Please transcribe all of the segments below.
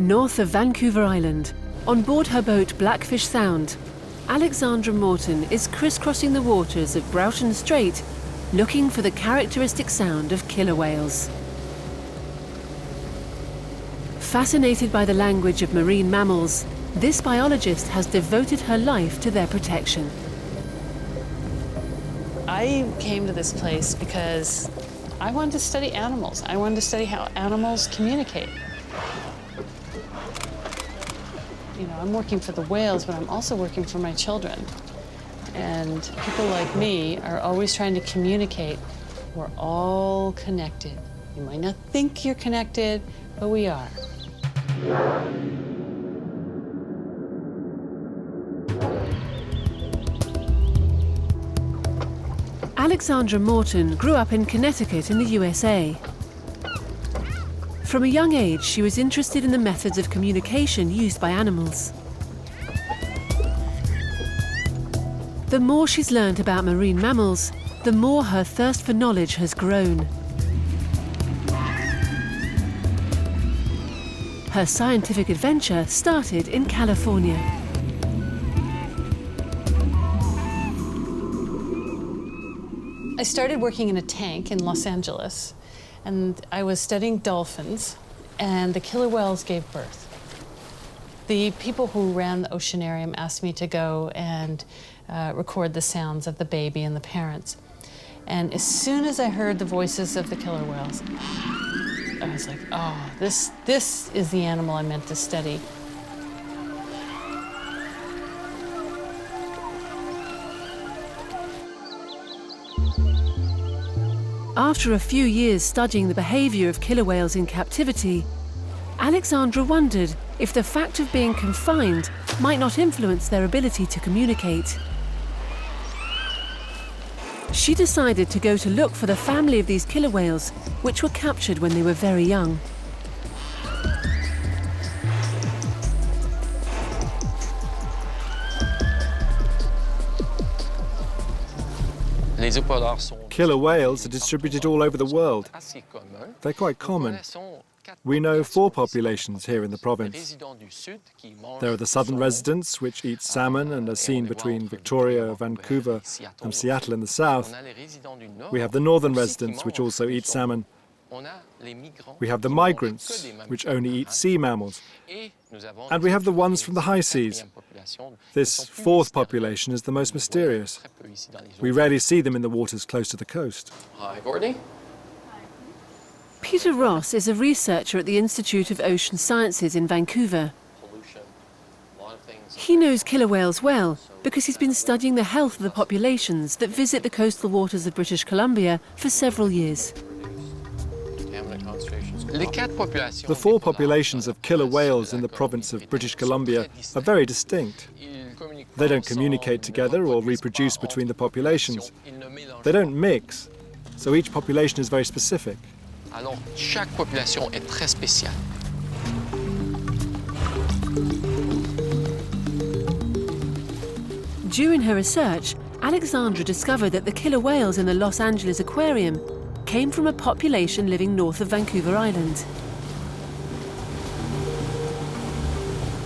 North of Vancouver Island, on board her boat Blackfish Sound, Alexandra Morton is crisscrossing the waters of Broughton Strait, looking for the characteristic sound of killer whales. Fascinated by the language of marine mammals, this biologist has devoted her life to their protection. I came to this place because I wanted to study animals. I wanted to study how animals communicate. You know, I'm working for the whales, but I'm also working for my children. And people like me are always trying to communicate. We're all connected. You might not think you're connected, but we are. Alexandra Morton grew up in Connecticut in the USA. From a young age, she was interested in the methods of communication used by animals. The more she's learned about marine mammals, the more her thirst for knowledge has grown. Her scientific adventure started in California. I started working in a tank in Los Angeles, and I was studying dolphins, and the killer whales gave birth. The people who ran the oceanarium asked me to go and record the sounds of the baby and the parents. And as soon as I heard the voices of the killer whales, I was like, oh, this is the animal I meant to study. After a few years studying the behavior of killer whales in captivity, Alexandra wondered if the fact of being confined might not influence their ability to communicate. She decided to go to look for the family of these killer whales, which were captured when they were very young. Killer whales are distributed all over the world. They're quite common. We know 4 populations here in the province. There are the southern residents, which eat salmon and are seen between Victoria, Vancouver, and Seattle in the south. We have the northern residents, which also eat salmon. We have the migrants, which only eat sea mammals. And we have the ones from the high seas. This 4th population is the most mysterious. We rarely see them in the waters close to the coast. Hi, Courtney. Peter Ross is a researcher at the Institute of Ocean Sciences in Vancouver. He knows killer whales well because he's been studying the health of the populations that visit the coastal waters of British Columbia for several years. The 4 populations of killer whales in the province of British Columbia are very distinct. They don't communicate together or reproduce between the populations. They don't mix, so each population is very specific. Alors, chaque population est très spéciale. During her research, Alexandra discovered that the killer whales in the Los Angeles aquarium came from a population living north of Vancouver Island.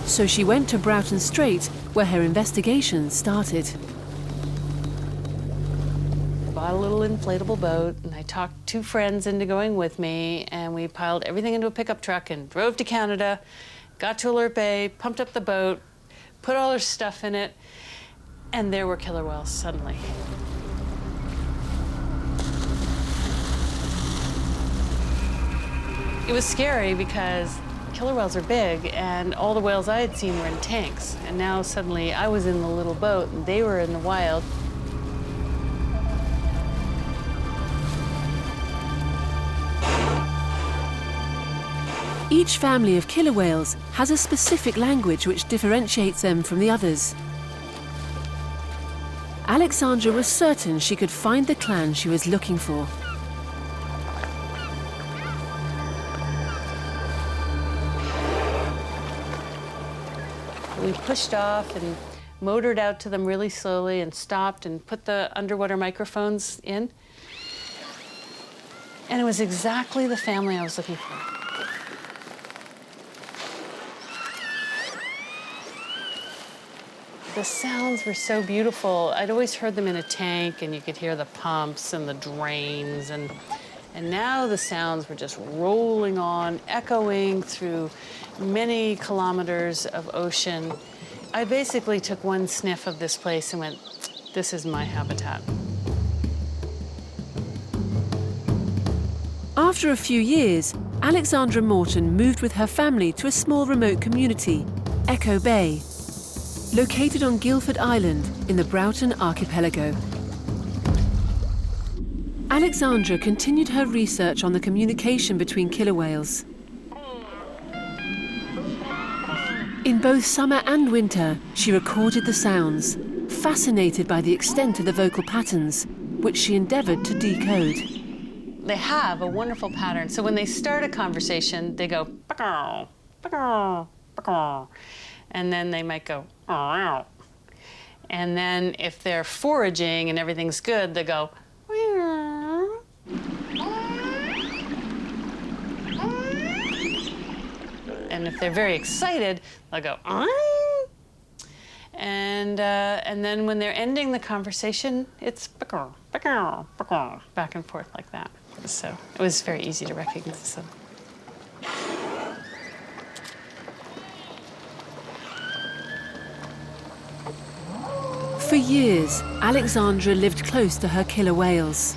So she went to Broughton Strait, where her investigation started. Bought a little inflatable boat, and I talked 2 friends into going with me, and we piled everything into a pickup truck and drove to Canada, got to Alert Bay, pumped up the boat, put all our stuff in it, and there were killer whales suddenly. It was scary because killer whales are big, and all the whales I had seen were in tanks, and now suddenly I was in the little boat and they were in the wild. Each family of killer whales has a specific language which differentiates them from the others. Alexandra was certain she could find the clan she was looking for. We pushed off and motored out to them really slowly and stopped and put the underwater microphones in. And it was exactly the family I was looking for. The sounds were so beautiful. I'd always heard them in a tank, and you could hear the pumps and the drains, and now the sounds were just rolling on, echoing through many kilometers of ocean. I basically took one sniff of this place and went, this is my habitat. After a few years, Alexandra Morton moved with her family to a small remote community, Echo Bay, located on Guildford Island in the Broughton Archipelago. Alexandra continued her research on the communication between killer whales. In both summer and winter, she recorded the sounds, fascinated by the extent of the vocal patterns, which she endeavoured to decode. They have a wonderful pattern. So when they start a conversation, they go, "Baka, baka, baka," and then they might go, "Meow." And then if they're foraging and everything's good, they go, "Meow." And if they're very excited, they'll go, "Meow." And then when they're ending the conversation, it's "Baka, baka, baka," back and forth like that. So it was very easy to recognize them. For years, Alexandra lived close to her killer whales.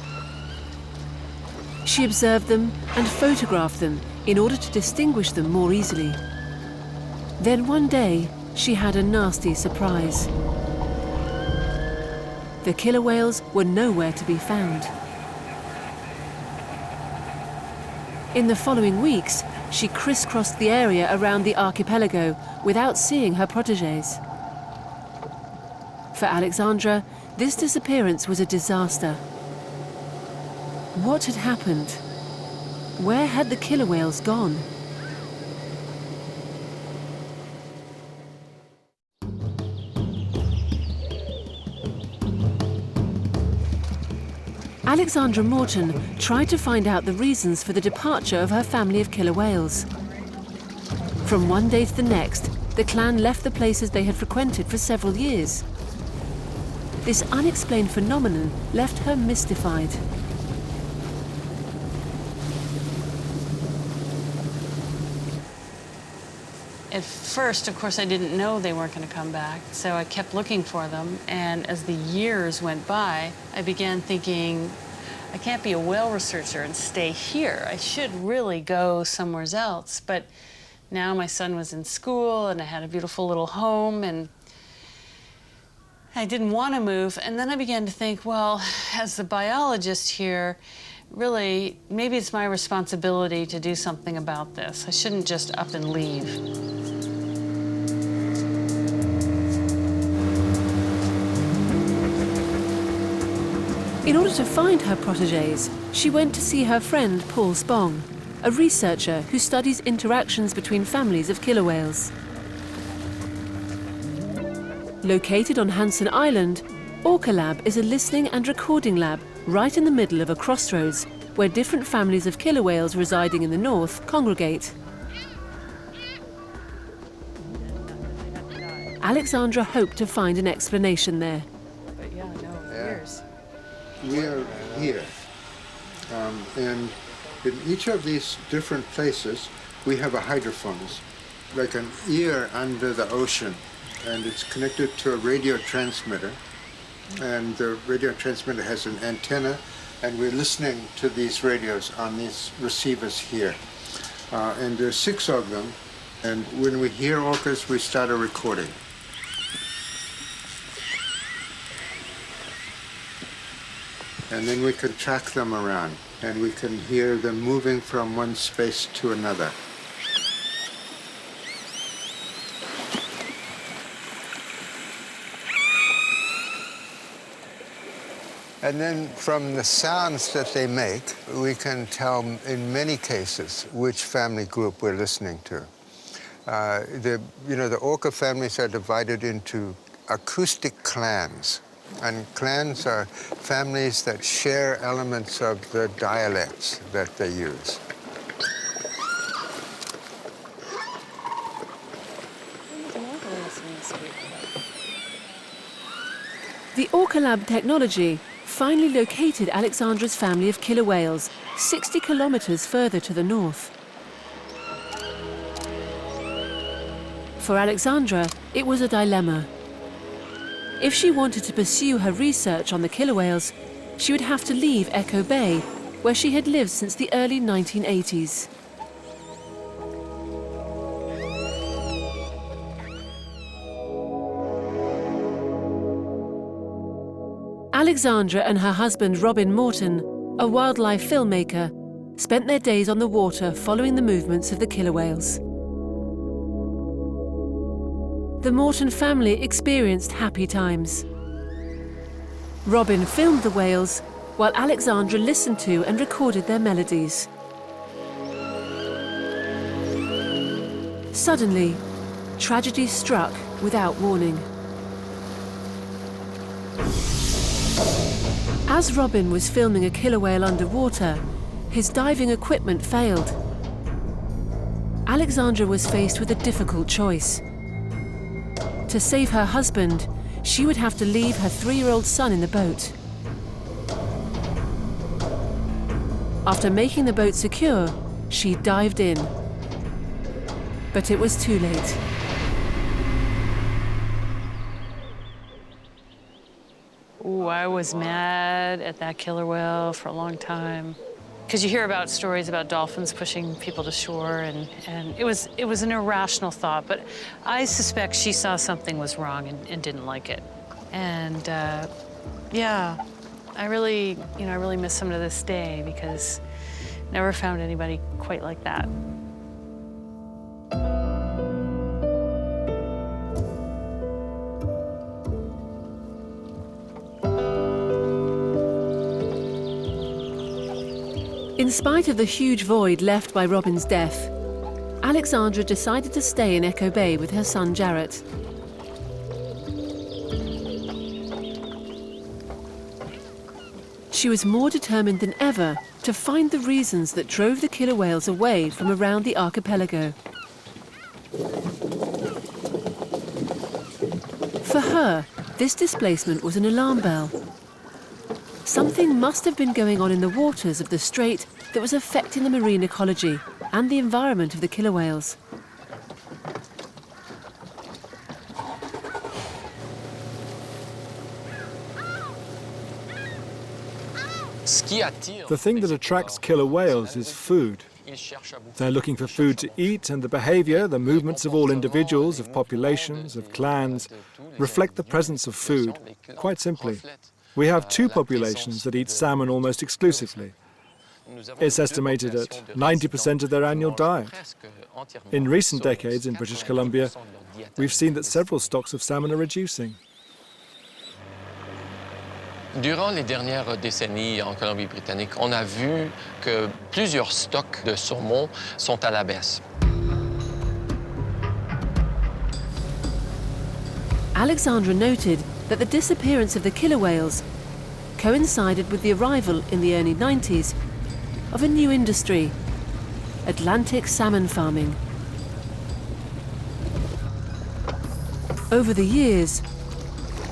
She observed them and photographed them in order to distinguish them more easily. Then one day, she had a nasty surprise. The killer whales were nowhere to be found. In the following weeks, she crisscrossed the area around the archipelago without seeing her protégés. For Alexandra, this disappearance was a disaster. What had happened? Where had the killer whales gone? Alexandra Morton tried to find out the reasons for the departure of her family of killer whales. From one day to the next, the clan left the places they had frequented for several years. This unexplained phenomenon left her mystified. At first, of course, I didn't know they weren't going to come back, so I kept looking for them. And as the years went by, I began thinking, I can't be a whale researcher and stay here. I should really go somewhere else. But now my son was in school, and I had a beautiful little home, and I didn't want to move. And then I began to think, well, as the biologist here, really, maybe it's my responsibility to do something about this. I shouldn't just up and leave. In order to find her protégés, she went to see her friend Paul Spong, a researcher who studies interactions between families of killer whales. Located on Hansen Island, Orca Lab is a listening and recording lab right in the middle of a crossroads where different families of killer whales residing in the north congregate. Alexandra hoped to find an explanation there. But yeah, no, years. We are here, and in each of these different places, we have a hydrophones, like an ear under the ocean, and it's connected to a radio transmitter, and the radio transmitter has an antenna, and we're listening to these radios on these receivers here. And there's 6 of them, and when we hear orcas, we start a recording. And then we can track them around, and we can hear them moving from one space to another. And then from the sounds that they make, we can tell in many cases which family group we're listening to. The orca families are divided into acoustic clans. And clans are families that share elements of the dialects that they use. The Orca-Lab technology finally located Alexandra's family of killer whales 60 kilometers further to the north. For Alexandra, it was a dilemma. If she wanted to pursue her research on the killer whales, she would have to leave Echo Bay, where she had lived since the early 1980s. Alexandra and her husband Robin Morton, a wildlife filmmaker, spent their days on the water following the movements of the killer whales. The Morton family experienced happy times. Robin filmed the whales, while Alexandra listened to and recorded their melodies. Suddenly, tragedy struck without warning. As Robin was filming a killer whale underwater, his diving equipment failed. Alexandra was faced with a difficult choice. To save her husband, she would have to leave her 3-year-old son in the boat. After making the boat secure, she dived in. But it was too late. Ooh, I was mad at that killer whale for a long time. Because you hear about stories about dolphins pushing people to shore, and it was an irrational thought, but I suspect she saw something was wrong and didn't like it. And yeah, I really miss them to this day, because never found anybody quite like that. In spite of the huge void left by Robin's death, Alexandra decided to stay in Echo Bay with her son Jarrett. She was more determined than ever to find the reasons that drove the killer whales away from around the archipelago. For her, this displacement was an alarm bell. Something must have been going on in the waters of the strait that was affecting the marine ecology and the environment of the killer whales. The thing that attracts killer whales is food. They're looking for food to eat, and the behavior, the movements of all individuals, of populations, of clans, reflect the presence of food, quite simply. We have 2 populations that eat salmon almost exclusively. It's estimated at 90% of their annual diet. In recent decades in British Columbia, we've seen that several stocks of salmon are reducing. Durant les dernières décennies en Colombie-Britannique, on a vu que plusieurs stocks de saumon sont à la baisse. Alexandra noted that the disappearance of the killer whales coincided with the arrival in the early 90s of a new industry, Atlantic salmon farming. Over the years,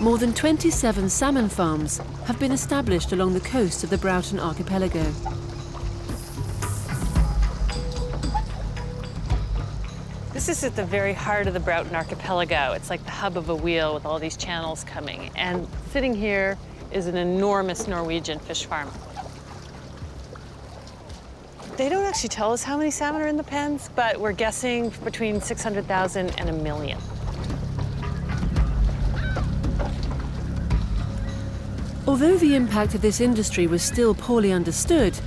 more than 27 salmon farms have been established along the coast of the Broughton Archipelago. This is at the very heart of the Broughton Archipelago. It's like the hub of a wheel with all these channels coming. And sitting here is an enormous Norwegian fish farm. They don't actually tell us how many salmon are in the pens, but we're guessing between 600,000 and 1 million. Although the impact of this industry was still poorly understood,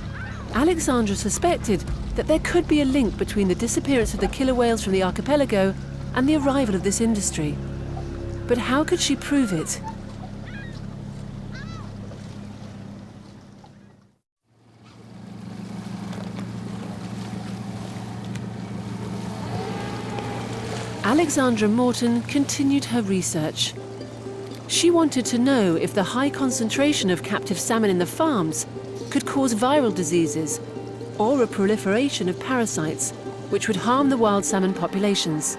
Alexandra suspected that there could be a link between the disappearance of the killer whales from the archipelago and the arrival of this industry. But how could she prove it? Alexandra Morton continued her research. She wanted to know if the high concentration of captive salmon in the farms could cause viral diseases or a proliferation of parasites which would harm the wild salmon populations,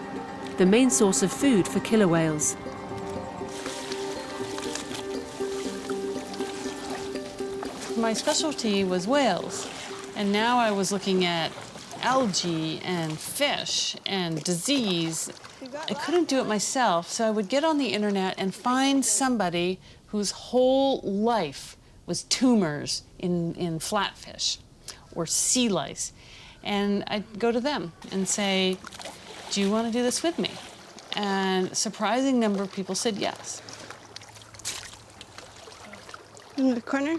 the main source of food for killer whales. my specialty was whales. And now I was looking at algae and fish and disease. I couldn't do it myself, so I would get on the internet and find somebody whose whole life was tumors in flatfish or sea lice. And I'd go to them and say, do you want to do this with me? And a surprising number of people said yes. In the corner,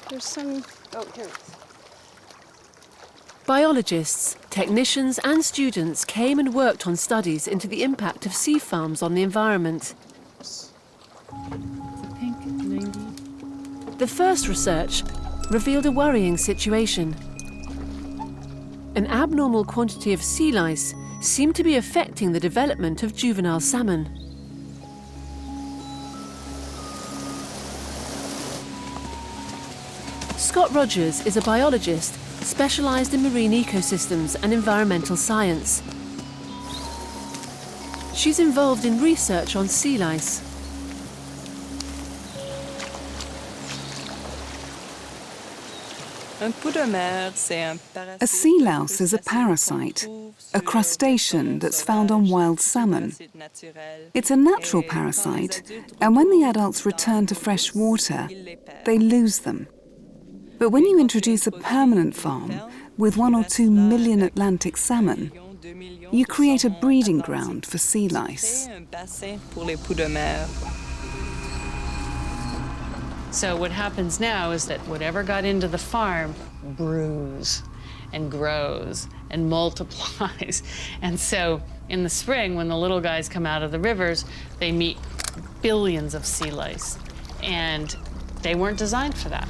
there's some, oh, here it is. Biologists, technicians and students came and worked on studies into the impact of sea farms on the environment. The first research revealed a worrying situation. An abnormal quantity of sea lice seemed to be affecting the development of juvenile salmon. Scott Rogers is a biologist specialised in marine ecosystems and environmental science. She's involved in research on sea lice. A sea louse is a parasite, a crustacean that's found on wild salmon. It's a natural parasite, and when the adults return to fresh water, they lose them. But when you introduce a permanent farm with 1 or 2 million Atlantic salmon, you create a breeding ground for sea lice. So what happens now is that whatever got into the farm brews and grows and multiplies. And so in the spring, when the little guys come out of the rivers, they meet billions of sea lice. And they weren't designed for that.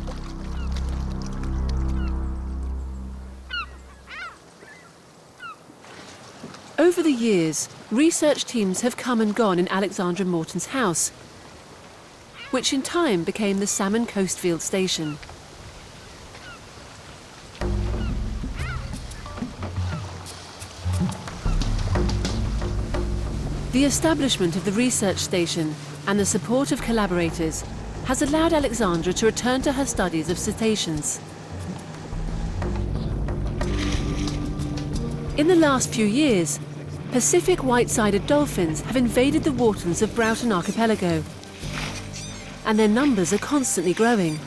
Over the years, research teams have come and gone in Alexandra Morton's house, which in time became the Salmon Coastfield Station. The establishment of the research station and the support of collaborators has allowed Alexandra to return to her studies of cetaceans. In the last few years, Pacific whitesided dolphins have invaded the waters of Broughton Archipelago, and their numbers are constantly growing.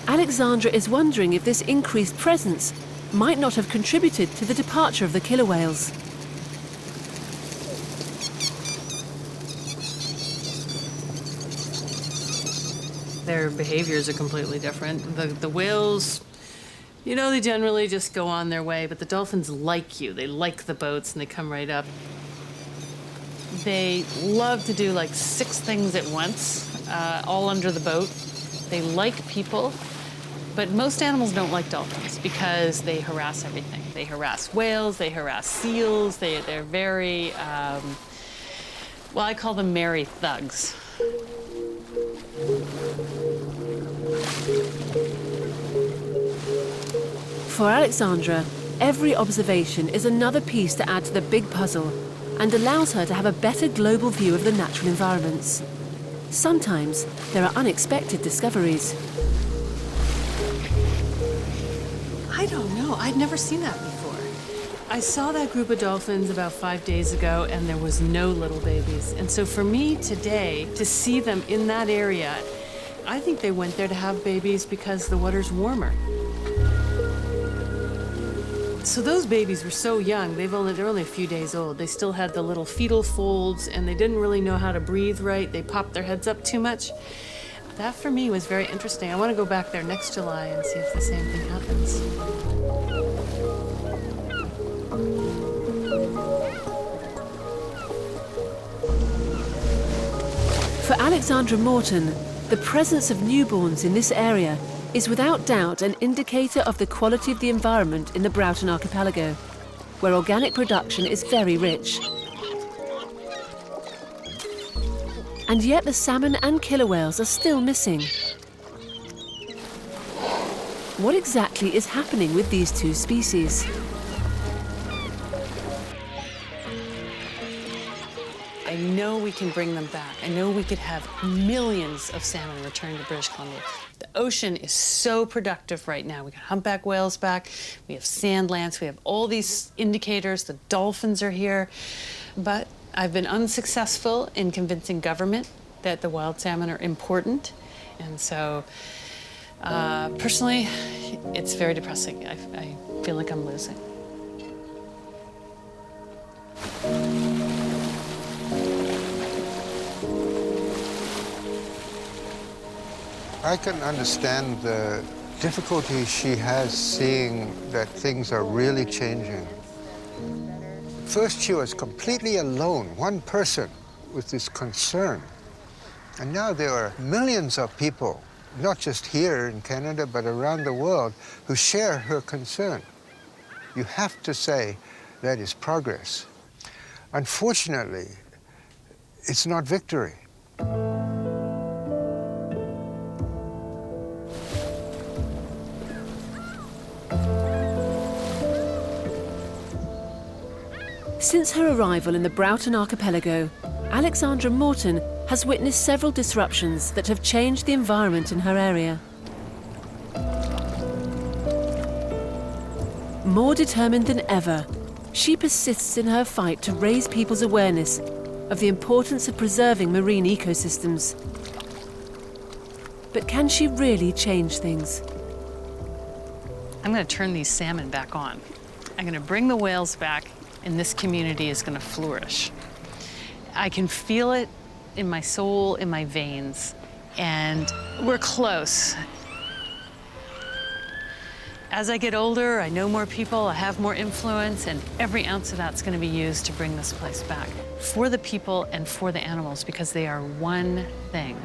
Alexandra is wondering if this increased presence might not have contributed to the departure of the killer whales. Their behaviors are completely different. The whales, you know, they generally just go on their way, but the dolphins like you. They like the boats and they come right up. They love to do like 6 things at once, all under the boat. They like people, but most animals don't like dolphins because they harass everything. They harass whales, they harass seals, they're very, well, I call them merry thugs. For Alexandra, every observation is another piece to add to the big puzzle and allows her to have a better global view of the natural environments. Sometimes there are unexpected discoveries. I don't know. I'd never seen that before. I saw that group of dolphins about 5 days ago, and there was no little babies. And so for me today, to see them in that area, I think they went there to have babies because the water's warmer. So those babies were so young, they're only a few days old. They still had the little fetal folds, and they didn't really know how to breathe right. They popped their heads up too much. That, for me, was very interesting. I want to go back there next July and see if the same thing happens. For Alexandra Morton, the presence of newborns in this area is without doubt an indicator of the quality of the environment in the Broughton Archipelago, where organic production is very rich. And yet the salmon and killer whales are still missing. What exactly is happening with these 2 species? I know we can bring them back. I know we could have millions of salmon return to British Columbia. The ocean is so productive right now. We got humpback whales back, we have sand lance, we have all these indicators, the dolphins are here. But I've been unsuccessful in convincing government that the wild salmon are important. And so, personally, it's very depressing. I feel like I'm losing. I can understand the difficulty she has seeing that things are really changing. First, she was completely alone, one person, with this concern. And now there are millions of people, not just here in Canada, but around the world, who share her concern. You have to say that is progress. Unfortunately, it's not victory. Since her arrival in the Broughton Archipelago, Alexandra Morton has witnessed several disruptions that have changed the environment in her area. More determined than ever, she persists in her fight to raise people's awareness of the importance of preserving marine ecosystems. But can she really change things? I'm going to turn these salmon back on. I'm going to bring the whales back, and this community is going to flourish. I can feel it in my soul, in my veins, and we're close. As I get older, I know more people, I have more influence, and every ounce of that's going to be used to bring this place back for the people and for the animals, because they are one thing.